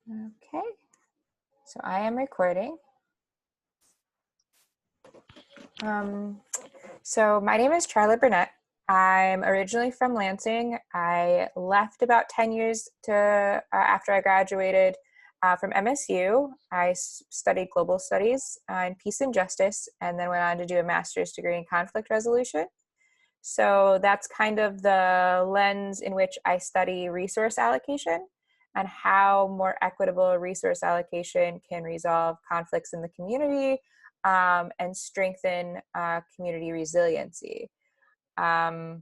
Okay, so I am recording. So my name is Charla M. I'm originally from Lansing. I left about 10 years after I graduated from MSU. I studied global studies in peace and justice, and then went on to do a master's degree in conflict resolution. So that's kind of the lens in which I study resource allocation and how more equitable resource allocation can resolve conflicts in the community and strengthen community resiliency. Back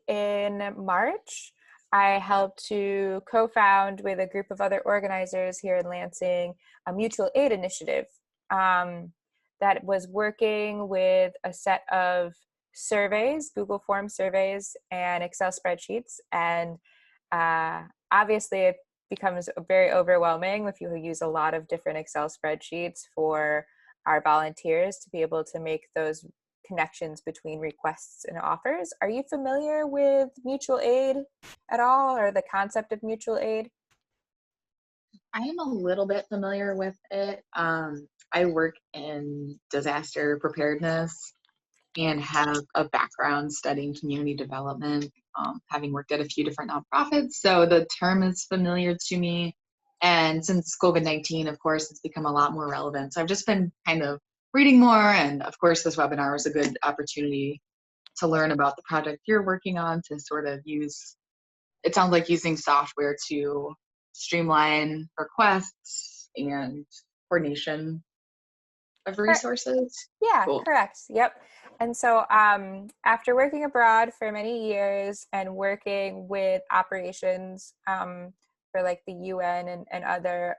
in March, I helped to co-found with a group of other organizers here in Lansing a mutual aid initiative that was working with a set of surveys, Google Form surveys, and Excel spreadsheets. And obviously, it becomes very overwhelming if you use a lot of different Excel spreadsheets for our volunteers to be able to make those connections between requests and offers. Are you familiar with mutual aid at all, or the concept of mutual aid? I am a little bit familiar with it. I work in disaster preparedness and have a background studying community development, having worked at a few different nonprofits. So the term is familiar to me. And since COVID-19, of course, it's become a lot more relevant. So I've just been kind of reading more. And of course, this webinar was a good opportunity to learn about the project you're working on, to sort of use, it sounds like using software to streamline requests and coordination of resources. Yeah, Cool. correct. Yep. And so after working abroad for many years and working with operations for like the UN and other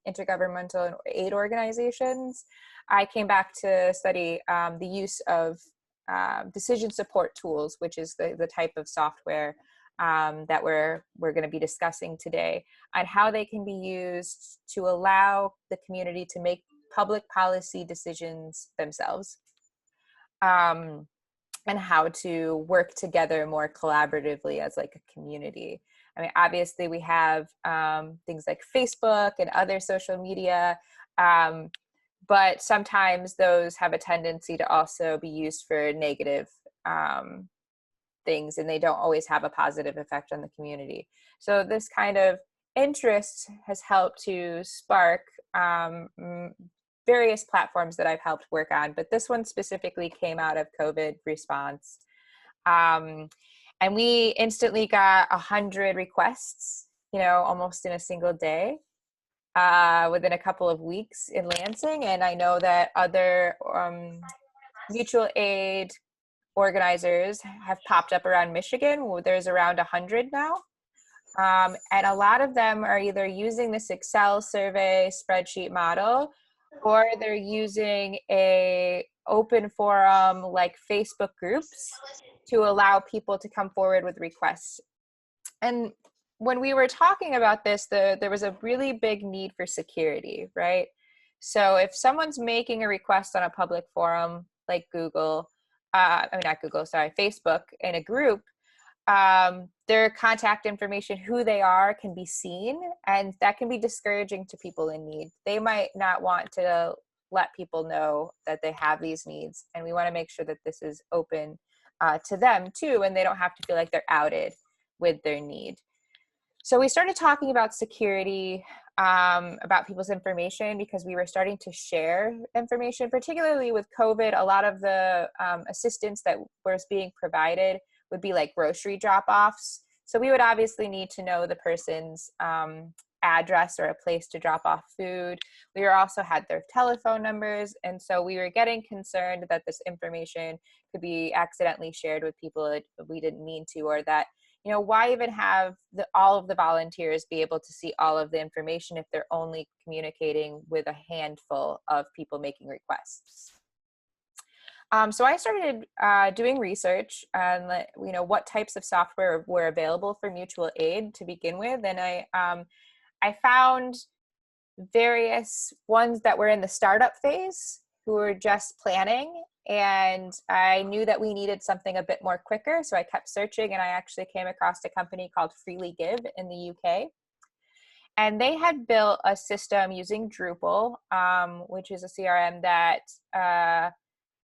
intergovernmental and aid organizations, I came back to study the use of decision support tools, which is the type of software that we're going to be discussing today, and how they can be used to allow the community to make public policy decisions themselves, and how to work together more collaboratively as like a community. I mean, obviously we have things like Facebook and other social media, but sometimes those have a tendency to also be used for negative things, and they don't always have a positive effect on the community. So this kind of interest has helped to spark various platforms that I've helped work on, but this one specifically came out of COVID response. And we instantly got 100 requests, almost in a single day, within a couple of weeks in Lansing. And I know that other mutual aid organizers have popped up around Michigan. There's around 100 now. And a lot of them are either using this Excel survey spreadsheet model, or they're using a open forum like Facebook groups to allow people to come forward with requests. And when we were talking about this, there was a really big need for security, right? So if someone's making a request on a public forum like Google, Facebook, in a group, their contact information, who they are, can be seen, and that can be discouraging to people in need. They might not want to let people know that they have these needs, and we want to make sure that this is open to them too, and they don't have to feel like they're outed with their need. So we started talking about security, about people's information, because we were starting to share information, particularly with COVID. A lot of the assistance that was being provided would be like grocery drop-offs. So we would obviously need to know the person's address or a place to drop off food. We also had their telephone numbers. And so we were getting concerned that this information could be accidentally shared with people that we didn't mean to, or that, why even have all of the volunteers be able to see all of the information if they're only communicating with a handful of people making requests? So I started doing research on, what types of software were available for mutual aid to begin with, and I found various ones that were in the startup phase who were just planning, and I knew that we needed something a bit more quicker, so I kept searching, and I actually came across a company called FreelyGive in the UK. And they had built a system using Drupal, which is a CRM that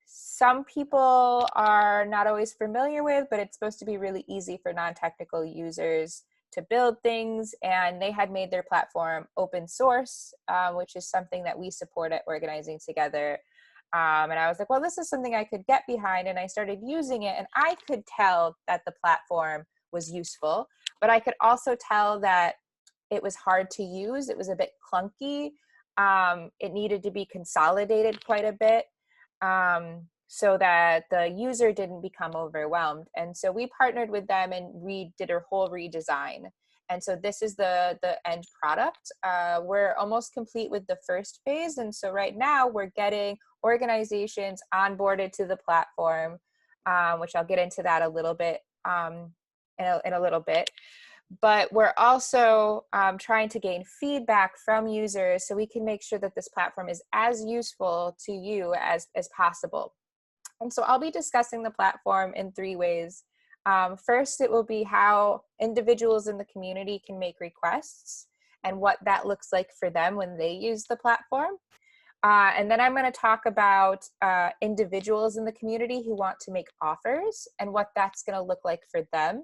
some people are not always familiar with, but it's supposed to be really easy for non-technical users to build things. And they had made their platform open source, which is something that we support at Organizing Together. And I was like, well, this is something I could get behind. And I started using it, and I could tell that the platform was useful, but I could also tell that it was hard to use. It was a bit clunky. It needed to be consolidated quite a bit, so that the user didn't become overwhelmed. And so we partnered with them and did a whole redesign. And so this is the end product. We're almost complete with the first phase. And so right now we're getting organizations onboarded to the platform, which I'll get into that a little bit in a little bit. But we're also trying to gain feedback from users so we can make sure that this platform is as useful to you as possible. And so I'll be discussing the platform in 3 ways. First, it will be how individuals in the community can make requests and what that looks like for them when they use the platform. And then I'm going to talk about individuals in the community who want to make offers and what that's going to look like for them.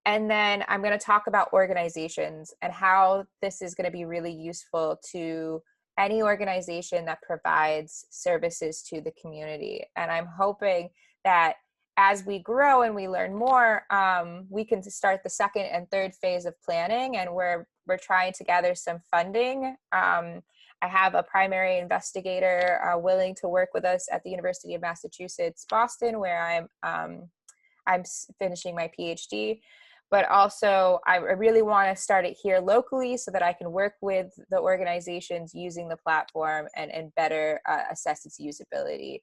And then I'm going to talk about organizations and how this is going to be really useful to any organization that provides services to the community. And I'm hoping that as we grow and we learn more, we can start the 2nd and 3rd phase of planning, and we're trying to gather some funding. I have a primary investigator willing to work with us at the University of Massachusetts, Boston, where I'm finishing my PhD. But also I really want to start it here locally so that I can work with the organizations using the platform and better assess its usability.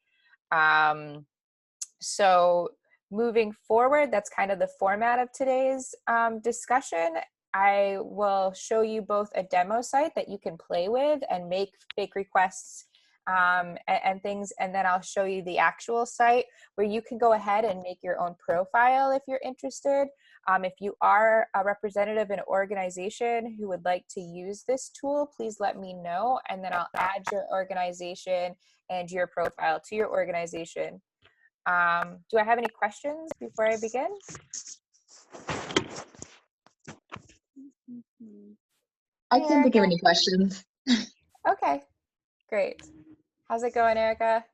So moving forward, that's kind of the format of today's discussion. I will show you both a demo site that you can play with and make fake requests and things, and then I'll show you the actual site where you can go ahead and make your own profile if you're interested. If you are a representative in an organization who would like to use this tool, please let me know, and then I'll add your organization and your profile to your organization. Do I have any questions before I begin? I can't think of any questions. Okay, great. How's it going, Erica?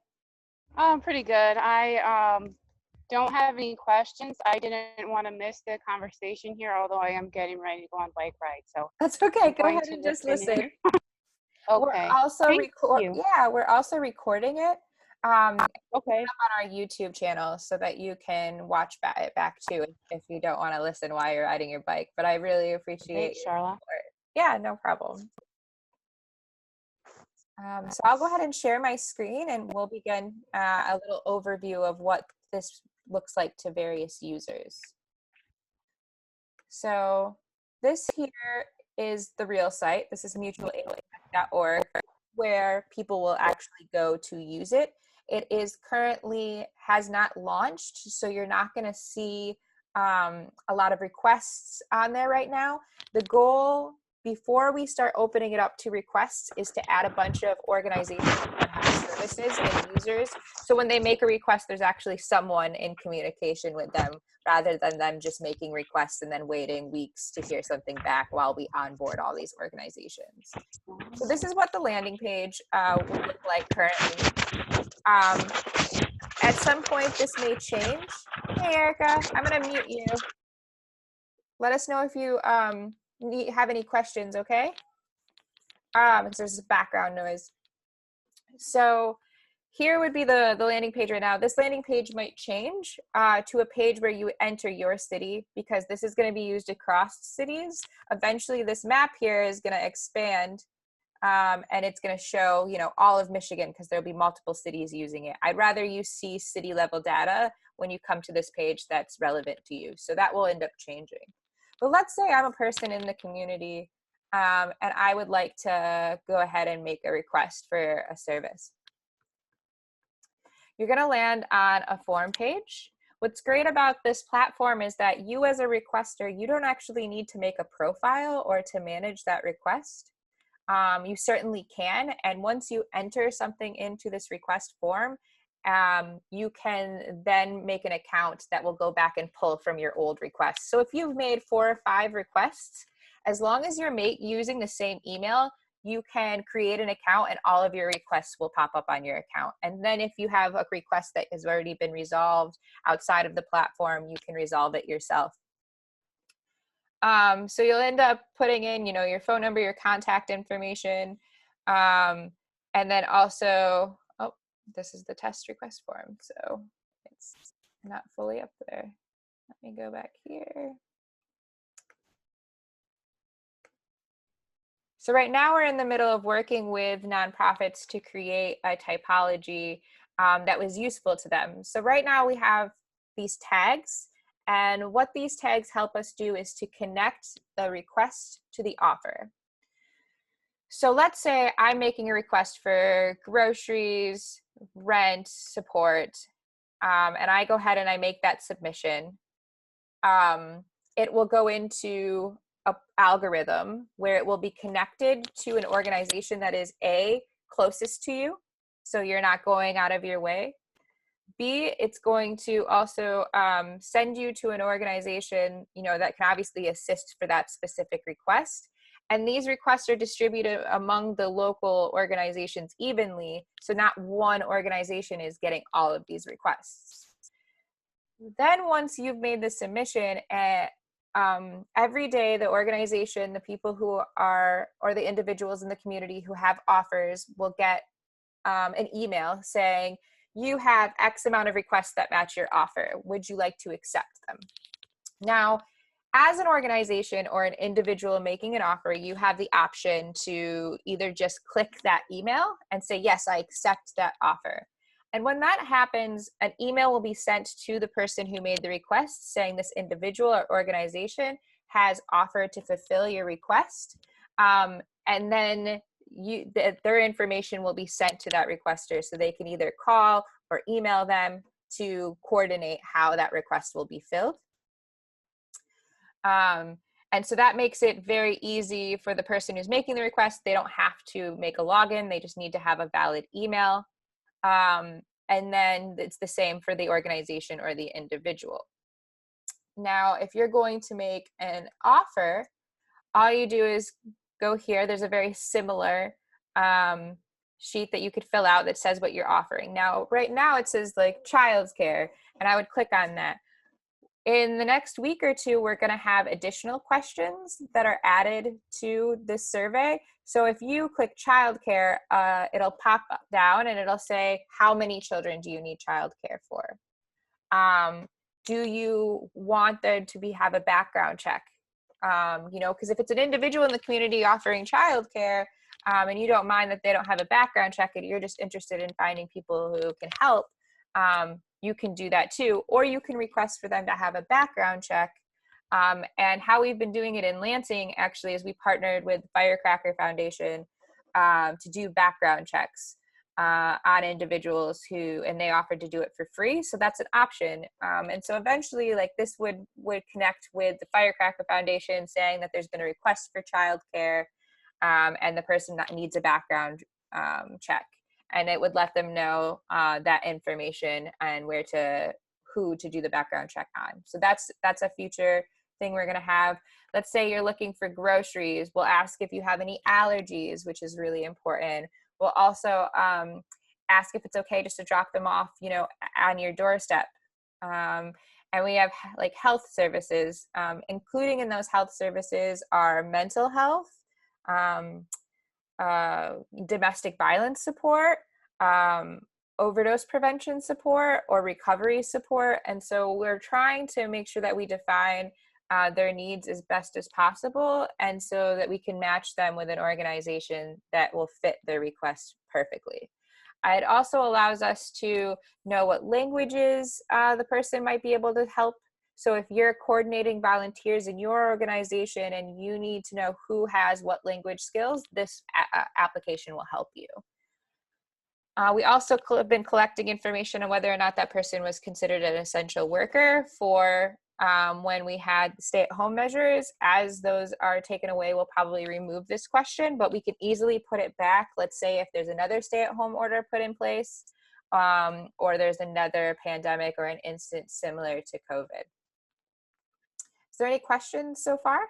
Pretty good. I don't have any questions. I didn't want to miss the conversation here, although I am getting ready to go on bike ride. So that's okay. Go ahead and just listen. Okay. We're also we're also recording it. Okay. On our YouTube channel so that you can watch it back too if you don't want to listen while you're riding your bike. But I really appreciate Charla. Yeah, no problem. So I'll go ahead and share my screen and we'll begin a little overview of what this looks like to various users. So this here is the real site. This is mutualaid.org, where people will actually go to use it. It is currently has not launched, so you're not going to see a lot of requests on there right now. The goal before we start opening it up to requests is to add a bunch of organizations that have services and users. So when they make a request, there's actually someone in communication with them rather than them just making requests and then waiting weeks to hear something back while we onboard all these organizations. So this is what the landing page will look like currently. At some point, this may change. Hey, Erica, I'm going to mute you. Let us know if you have any questions, okay? There's background noise. So here would be the landing page right now. This landing page might change to a page where you enter your city, because this is going to be used across cities. Eventually, this map here is going to expand, and it's going to show, you know, all of Michigan, because there'll be multiple cities using it. I'd rather you see city level data when you come to this page that's relevant to you. So that will end up changing. But let's say I'm a person in the community and I would like to go ahead and make a request for a service. You're going to land on a form page What's great about this platform is that you as a requester, you don't actually need to make a profile or to manage that request. You certainly can. And once you enter something into this request form, you can then make an account that will go back and pull from your old requests. So if you've made 4 or 5 requests, as long as you're using the same email, you can create an account and all of your requests will pop up on your account. And then if you have a request that has already been resolved outside of the platform, you can resolve it yourself. So you'll end up putting in, you know, your phone number, your contact information, and then also, oh, this is the test request form, so it's not fully up there. Let me go back here. So right now we're in the middle of working with nonprofits to create a typology that was useful to them. So right now we have these tags, and what these tags help us do is to connect the request to the offer. So let's say I'm making a request for groceries, rent, support, and I go ahead and I make that submission. It will go into an algorithm where it will be connected to an organization that is A, closest to you, so you're not going out of your way. B, it's going to also send you to an organization, you know, that can obviously assist for that specific request. And these requests are distributed among the local organizations evenly, so not one organization is getting all of these requests. Then once you've made the submission, every day the organization, the people who are, or the individuals in the community who have offers will get an email saying, you have X amount of requests that match your offer. Would you like to accept them? Now, as an organization or an individual making an offer, you have the option to either just click that email and say, yes, I accept that offer. And when that happens, an email will be sent to the person who made the request saying this individual or organization has offered to fulfill your request. And then their information will be sent to that requester so they can either call or email them to coordinate how that request will be filled. And so that makes it very easy for the person who's making the request. They don't have to make a login. They just need to have a valid email. And then it's the same for the organization or the individual. Now, if you're going to make an offer, all you do is go here. There's a very similar sheet that you could fill out that says what you're offering. Now, right now it says like childcare, and I would click on that. In the next week or two, we're going to have additional questions that are added to this survey. So if you click childcare, it'll pop down and it'll say, how many children do you need childcare for? Do you want there to have a background check? You know, because if it's an individual in the community offering childcare, and you don't mind that they don't have a background check and you're just interested in finding people who can help, you can do that too. Or you can request for them to have a background check. And how we've been doing it in Lansing actually is we partnered with Firecracker Foundation to do background checks on individuals and they offered to do it for free. So that's an option. And so eventually like this would connect with the Firecracker Foundation saying that there's been a request for childcare and the person that needs a background check. And it would let them know that information and who to do the background check on. So that's a future thing we're gonna have. Let's say you're looking for groceries. We'll ask if you have any allergies, which is really important. We'll also ask if it's okay just to drop them off, you know, on your doorstep. And we have like health services, including in those health services are mental health, domestic violence support, overdose prevention support, or recovery support. And so we're trying to make sure that we define their needs as best as possible, and so that we can match them with an organization that will fit their request perfectly. It also allows us to know what languages the person might be able to help. So if you're coordinating volunteers in your organization and you need to know who has what language skills, this application will help you. We also have been collecting information on whether or not that person was considered an essential worker for when we had stay-at-home measures. As those are taken away, we'll probably remove this question, but we can easily put it back. Let's say if there's another stay-at-home order put in place, or there's another pandemic or an instance similar to COVID. Is there any questions so far?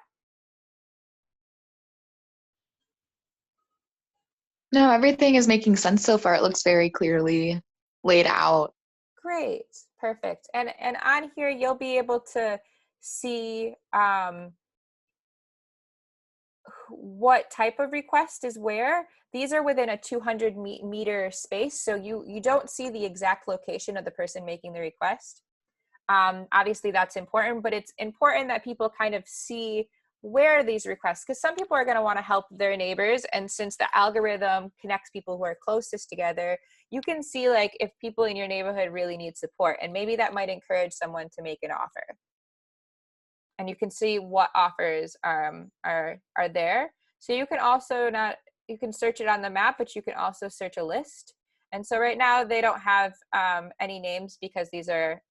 No, everything is making sense so far. It looks very clearly laid out. Great, perfect. And on here, you'll be able to see what type of request is where. These are within a 200-meter space, so you don't see the exact location of the person making the request. Obviously, that's important, but it's important that people kind of see where these requests, because some people are going to want to help their neighbors, and since the algorithm connects people who are closest together, you can see like if people in your neighborhood really need support, and maybe that might encourage someone to make an offer. And you can see what offers are there. So you can also you can search it on the map, but you can also search a list. And so right now they don't have any names because these are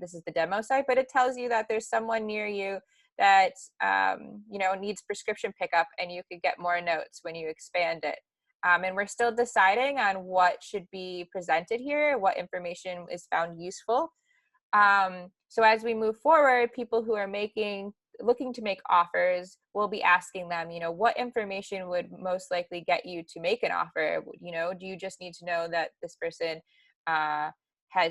this is the demo site, but it tells you that there's someone near you that you know, needs prescription pickup, and you could get more notes when you expand it. And we're still deciding on what should be presented here, what information is found useful. So as we move forward, people who are looking to make offers, we'll be asking them, you know, what information would most likely get you to make an offer? You know, do you just need to know that this person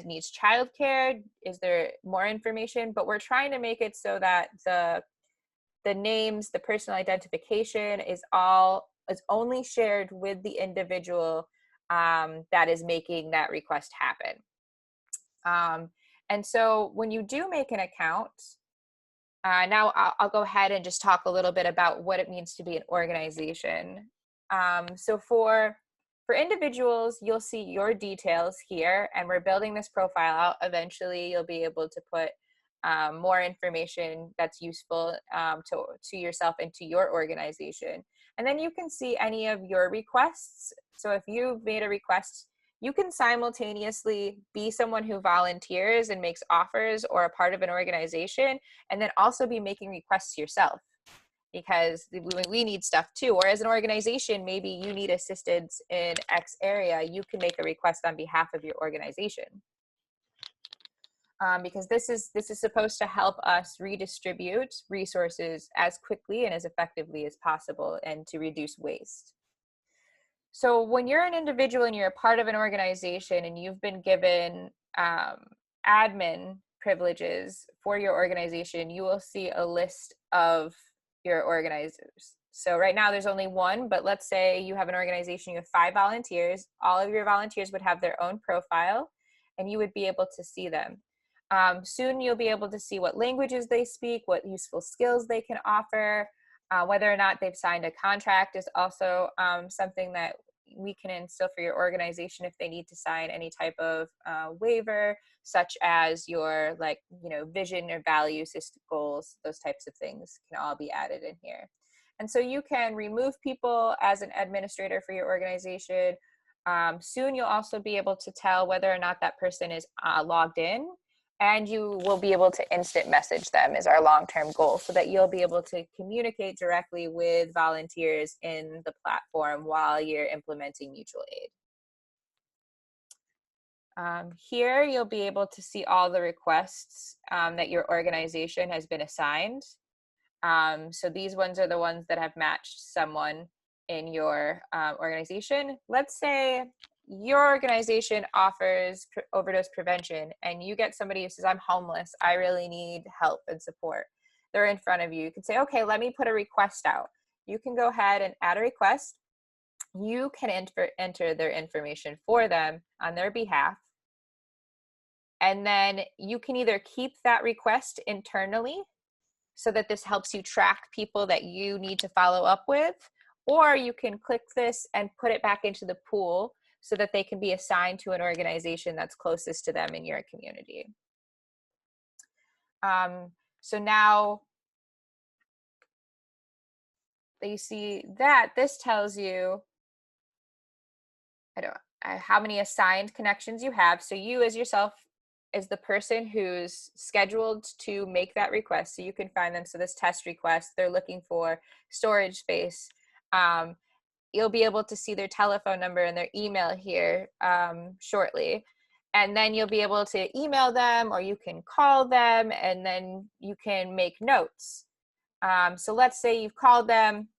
needs childcare? Is there more information? But we're trying to make it so that the names, the personal identification is only shared with the individual that is making that request happen. And so when you do make an account, now I'll go ahead and just talk a little bit about what it means to be an organization. So for individuals, you'll see your details here, and we're building this profile out. Eventually, you'll be able to put more information that's useful to yourself and to your organization. And then you can see any of your requests. So if you've made a request, you can simultaneously be someone who volunteers and makes offers or a part of an organization, and then also be making requests yourself, because we need stuff too. Or as an organization, maybe you need assistance in X area, you can make a request on behalf of your organization. Because this is supposed to help us redistribute resources as quickly and as effectively as possible, and to reduce waste. So when you're an individual and you're a part of an organization and you've been given admin privileges for your organization, you will see a list of your organizers. So right now there's only one, but let's say you have an organization, you have 5 volunteers. All of your volunteers would have their own profile, and you would be able to see them. Soon you'll be able to see what languages they speak, what useful skills they can offer. Whether or not they've signed a contract is also something that we can instill for your organization if they need to sign any type of waiver, such as your vision or value system goals. Those types of things can all be added in here. And so you can remove people as an administrator for your organization. Soon you'll also be able to tell whether or not that person is logged in, and you will be able to instant message them is our long-term goal, so that you'll be able to communicate directly with volunteers in the platform while you're implementing mutual aid. Here you'll be able to see all the requests that your organization has been assigned. So these ones are the ones that have matched someone in your organization. Let's say your organization offers overdose prevention, and you get somebody who says, I'm homeless, I really need help and support. They're in front of you. You can say, okay, let me put a request out. You can go ahead and add a request. You can enter their information for them on their behalf. And then you can either keep that request internally, so that this helps you track people that you need to follow up with, or you can click this and put it back into the pool so that they can be assigned to an organization that's closest to them in your community. So now that you see that, this tells you, how many assigned connections you have. So you as yourself is the person who's scheduled to make that request. So you can find them. So this test request, they're looking for storage space. You'll be able to see their telephone number and their email here shortly. And then you'll be able to email them, or you can call them, and then you can make notes. So let's say you've called them,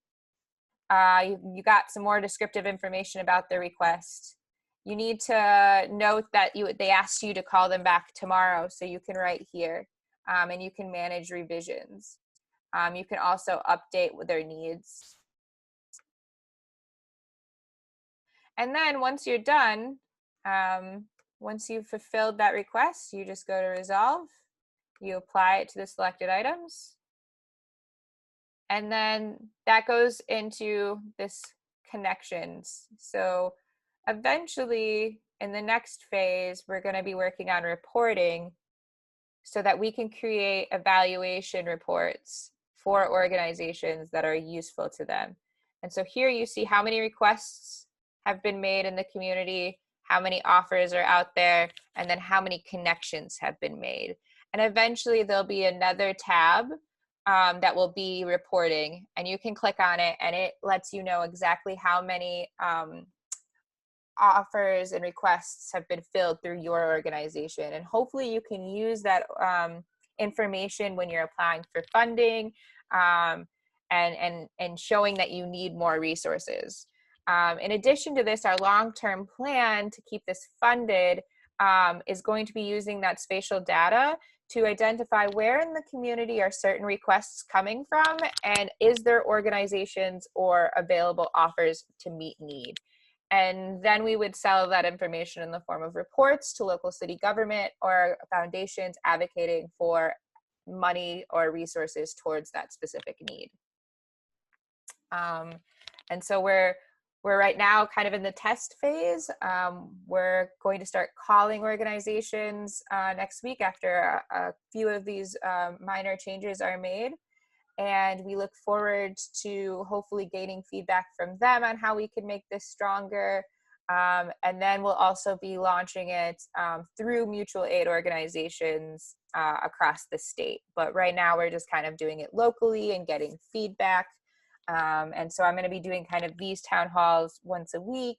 you got some more descriptive information about their request. You need to note that they asked you to call them back tomorrow, so you can write here, and you can manage revisions. You can also update with their needs. And then once you're done, once you've fulfilled that request, you just go to resolve, you apply it to the selected items, and then that goes into this connections. So eventually in the next phase, we're going to be working on reporting so that we can create evaluation reports for organizations that are useful to them. And so here you see how many requests have been made in the community, how many offers are out there, and then how many connections have been made. And eventually there'll be another tab that will be reporting, and you can click on it and it lets you know exactly how many offers and requests have been filled through your organization. And hopefully you can use that information when you're applying for funding and showing that you need more resources. In addition to this, our long-term plan to keep this funded is going to be using that spatial data to identify where in the community are certain requests coming from, and is there organizations or available offers to meet need. And then we would sell that information in the form of reports to local city government or foundations advocating for money or resources towards that specific need. And so we're right now kind of in the test phase. We're going to start calling organizations next week after a few of these minor changes are made. And we look forward to hopefully gaining feedback from them on how we can make this stronger. And then we'll also be launching it through mutual aid organizations across the state. But right now we're just kind of doing it locally and getting feedback. And so I'm going to be doing kind of these town halls once a week,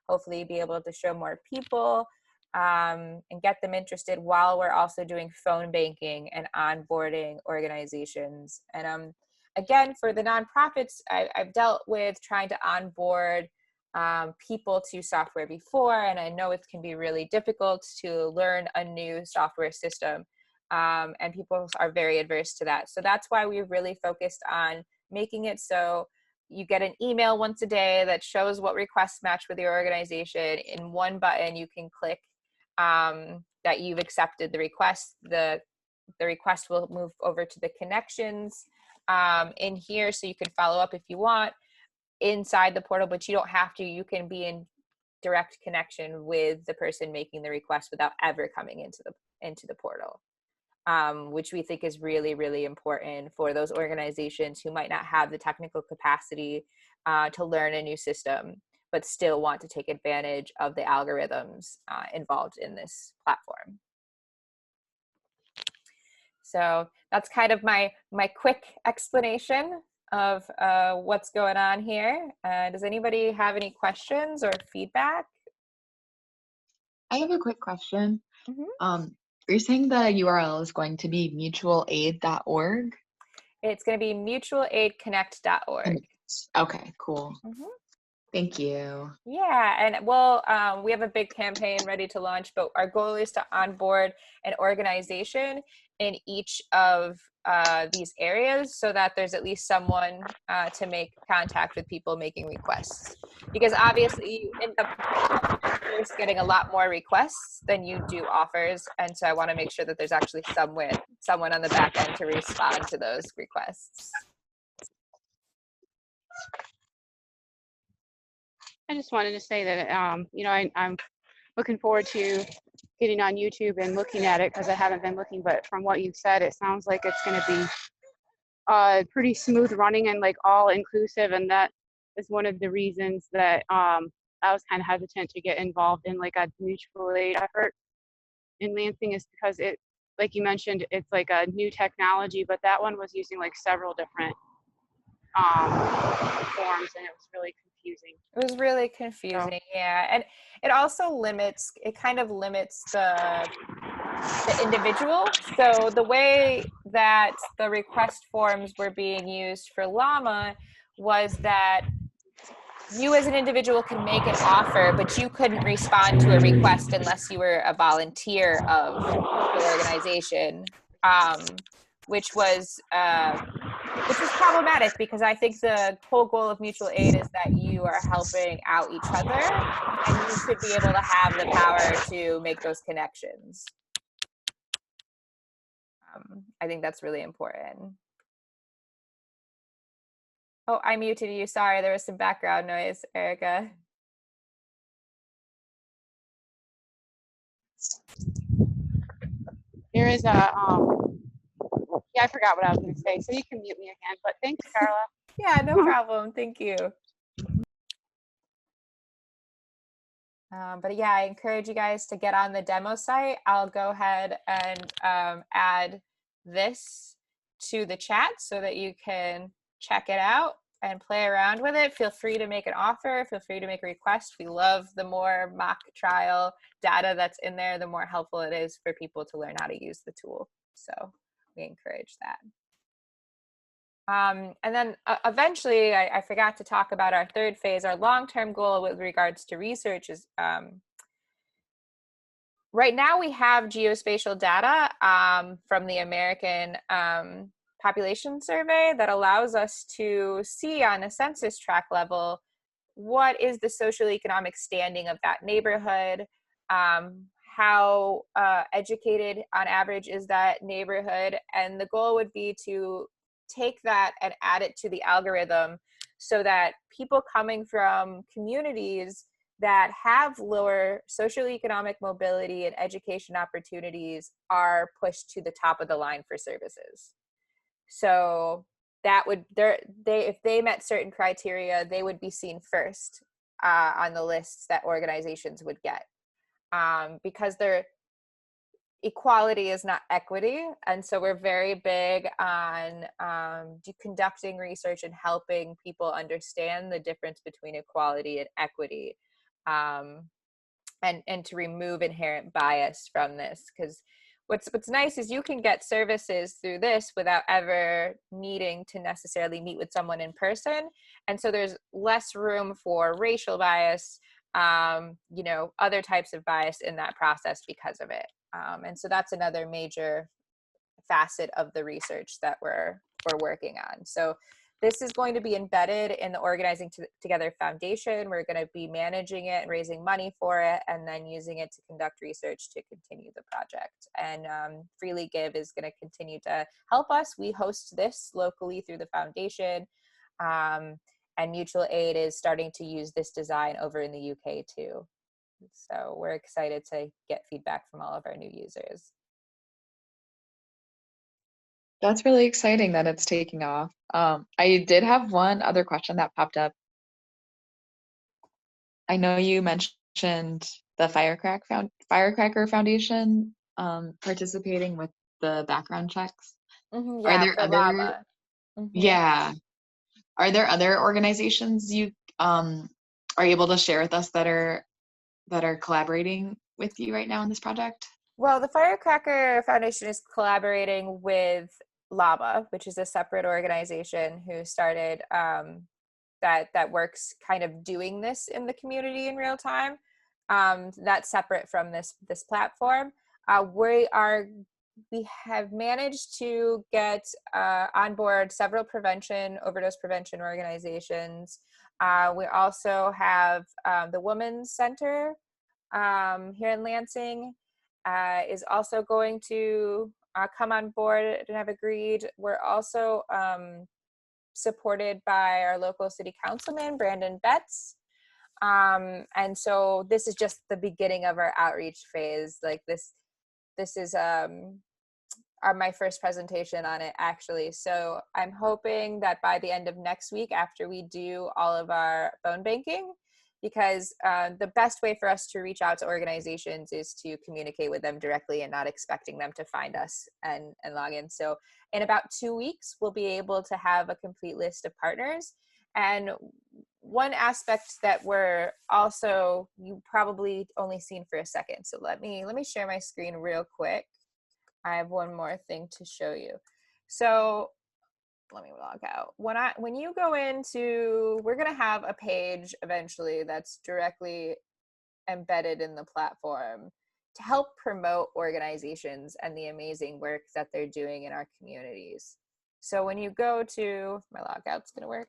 hopefully be able to show more people and get them interested, while we're also doing phone banking and onboarding organizations. And again, for the nonprofits, I've dealt with trying to onboard people to software before, and I know it can be really difficult to learn a new software system, and people are very adverse to that. So that's why we've really focused on making it so you get an email once a day that shows what requests match with your organization. In one button, you can click that you've accepted the request. The request will move over to the connections in here, so you can follow up if you want inside the portal, but you don't have to. You can be in direct connection with the person making the request without ever coming into the portal. Which we think is really, really important for those organizations who might not have the technical capacity to learn a new system, but still want to take advantage of the algorithms involved in this platform. So that's kind of my quick explanation of what's going on here. Does anybody have any questions or feedback? I have a quick question. Mm-hmm. You're saying the URL is going to be mutualaid.org? It's going to be mutualaidconnect.org. Okay, cool. Mm-hmm. Thank you. Yeah, and we have a big campaign ready to launch, but our goal is to onboard an organization in each of these areas, so that there's at least someone to make contact with people making requests. Because obviously you end up first getting a lot more requests than you do offers, and so I want to make sure that there's actually someone on the back end to respond to those requests. I just wanted to say that, you know, I'm looking forward to getting on YouTube and looking at it, because I haven't been looking, but from what you've said, it sounds like it's going to be pretty smooth running and like all inclusive. And that is one of the reasons that I I was kind of hesitant to get involved in like a mutual aid effort in Lansing is because it, like you mentioned, it's like a new technology, but that one was using like several different forms, and it was really confusing. It was really So, confusing, yeah. And it also limits, it kind of limits the individual. So the way that the request forms were being used for Llama was that you as an individual can make an offer, but you couldn't respond to a request unless you were a volunteer of the organization, which was problematic because I think the whole goal of mutual aid is that you are helping out each other, and you should be able to have the power to make those connections. I think that's really important. Oh, I muted you. Sorry, there was some background noise, Erica. there is a, yeah, I forgot what I was going to say. So you can mute me again, but thanks, Carla. Yeah, no problem. Thank you. But yeah, I encourage you guys to get on the demo site. I'll go ahead and add this to the chat so that you can check it out and play around with it. Feel free to make an offer. Feel free to make a request. We love the more mock trial data that's in there, the more helpful it is for people to learn how to use the tool. So we encourage that. And then eventually, I forgot to talk about our third phase. Our long-term goal with regards to research is, right now we have geospatial data from the American population survey that allows us to see on a census tract level what is the socioeconomic standing of that neighborhood, how educated on average is that neighborhood, and the goal would be to take that and add it to the algorithm so that people coming from communities that have lower socioeconomic mobility and education opportunities are pushed to the top of the line for services. So that would, if they met certain criteria, they would be seen first on the lists that organizations would get, because they're equality is not equity. And so we're very big on conducting research and helping people understand the difference between equality and equity, and to remove inherent bias from this. Because what's nice is you can get services through this without ever needing to necessarily meet with someone in person. And so there's less room for racial bias, other types of bias in that process because of it. And so that's another major facet of the research that we're working on. So this is going to be embedded in the Organizing Together Foundation. We're going to be managing it and raising money for it, and then using it to conduct research to continue the project. And FreelyGive is going to continue to help us. We host this locally through the foundation, and Mutual Aid is starting to use this design over in the UK too. So we're excited to get feedback from all of our new users. That's really exciting that it's taking off. I did have one other question that popped up. I know you mentioned the Firecracker Foundation participating with the background checks. Mm-hmm, Are yeah, there for other? Llama. Mm-hmm. Yeah. Are there other organizations you are able to share with us that are collaborating with you right now in this project? Well, the Firecracker Foundation is collaborating with Llama, which is a separate organization who started that works kind of doing this in the community in real time. That's separate from this platform. We have managed to get on board several overdose prevention organizations. We also have the Women's Center here in Lansing is also going to come on board and have agreed. We're also supported by our local city councilman, Brandon Betts. And so this is just the beginning of our outreach phase. Like this is my first presentation on it, actually. So I'm hoping that by the end of next week, after we do all of our phone banking, because the best way for us to reach out to organizations is to communicate with them directly and not expecting them to find us and log in. So in about 2 weeks, we'll be able to have a complete list of partners. And one aspect that we're also, you probably only seen for a second. So let me share my screen real quick. I have one more thing to show you. So let me log out. When you go into, we're going to have a page eventually that's directly embedded in the platform to help promote organizations and the amazing work that they're doing in our communities. So when you go to, my logout's going to work.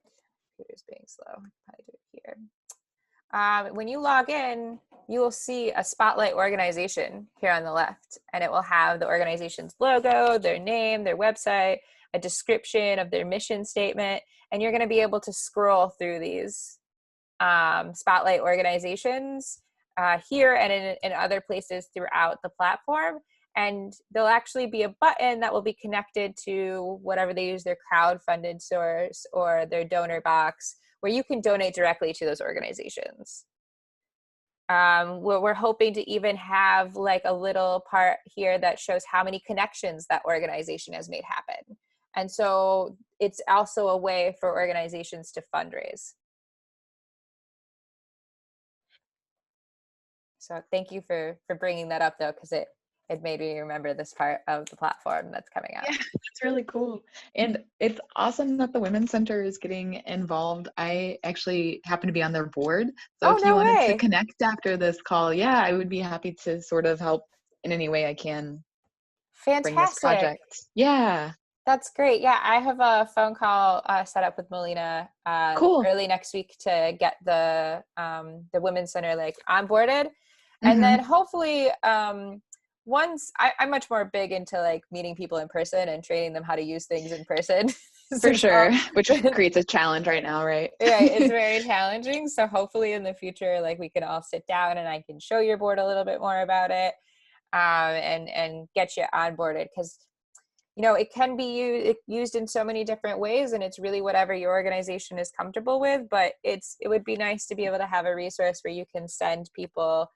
Computer's being slow. Probably do it here. When you log in, you will see a spotlight organization here on the left, and it will have the organization's logo, their name, their website, a description of their mission statement, and you're going to be able to scroll through these spotlight organizations here and in other places throughout the platform. And there'll actually be a button that will be connected to whatever they use, their crowd-funded source or their donor box, where you can donate directly to those organizations. We're hoping to even have like a little part here that shows how many connections that organization has made happen. And so it's also a way for organizations to fundraise. So thank you for bringing that up though, because it made me remember this part of the platform that's coming out. Yeah, it's really cool. And it's awesome that the Women's Center is getting involved. I actually happen to be on their board. So Oh, if you no wanted to way. connect after this call, yeah, I would be happy to sort of help in any way I can bring this Fantastic. project. Yeah. That's great. Yeah, I have a phone call set up with Melina Cool. early next week to get the Women's Center like onboarded. And then hopefully once I'm much more big into like meeting people in person and training them how to use things in person. For sure, which creates a challenge right now, right? Yeah, it's very challenging. So hopefully in the future, like we can all sit down and I can show your board a little bit more about it and get you onboarded, because you know, it can be used in so many different ways, and it's really whatever your organization is comfortable with. But it would be nice to be able to have a resource where you can send people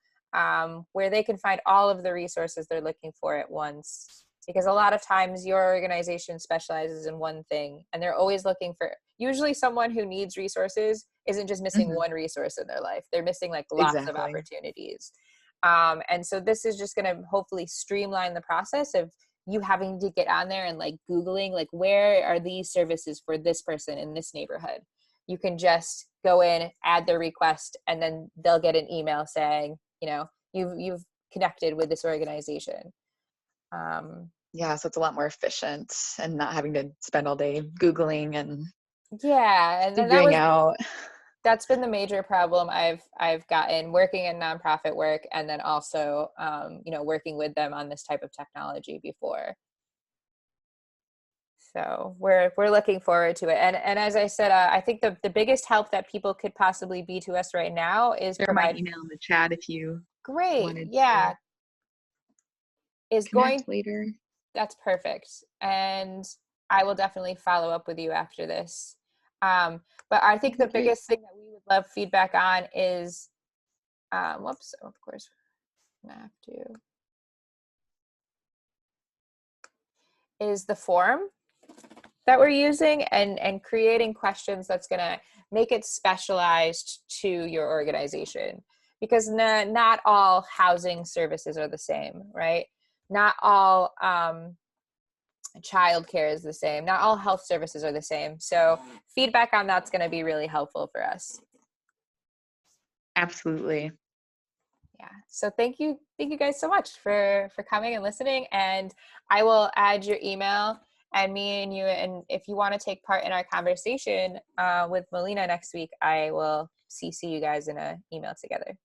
where they can find all of the resources they're looking for at once. Because a lot of times your organization specializes in one thing, and they're always looking for, usually someone who needs resources isn't just missing one resource in their life. They're missing like lots of opportunities. And so this is just going to hopefully streamline the process of you having to get on there and like Googling, like, where are these services for this person in this neighborhood? You can just go in, add their request, and then they'll get an email saying, you know, you've connected with this organization. Yeah, so it's a lot more efficient and not having to spend all day Googling and figuring out. That's been the major problem I've gotten working in nonprofit work, and then also you know, working with them on this type of technology before. So we're looking forward to it. And as I said, I think the biggest help that people could possibly be to us right now is provide email in the chat if you wanted to is connect going later. That's perfect. And I will definitely follow up with you after this. But I think the biggest thing that we would love feedback on is, whoops, of course, I'm gonna have to, is the form that we're using and creating questions that's gonna make it specialized to your organization. Because not all housing services are the same, right? Not all childcare is the same. Not all health services are the same. So feedback on that's going to be really helpful for us. Absolutely. Yeah. So thank you guys so much for coming and listening. And I will add your email and me and you. And if you want to take part in our conversation with Melina next week, I will CC you guys in an email together.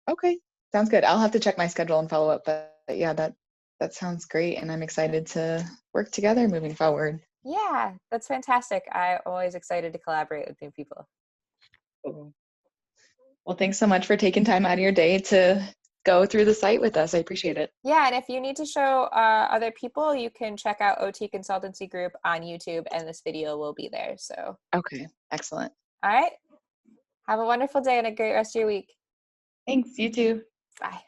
Okay, sounds good. I'll have to check my schedule and follow up. But yeah, that sounds great, and I'm excited to work together moving forward. Yeah, that's fantastic. I'm always excited to collaborate with new people. Well, thanks so much for taking time out of your day to go through the site with us. I appreciate it. Yeah, and if you need to show other people, you can check out OT Consultancy Group on YouTube, and this video will be there. So. Okay, excellent. All right. Have a wonderful day and a great rest of your week. Thanks, you too. Bye.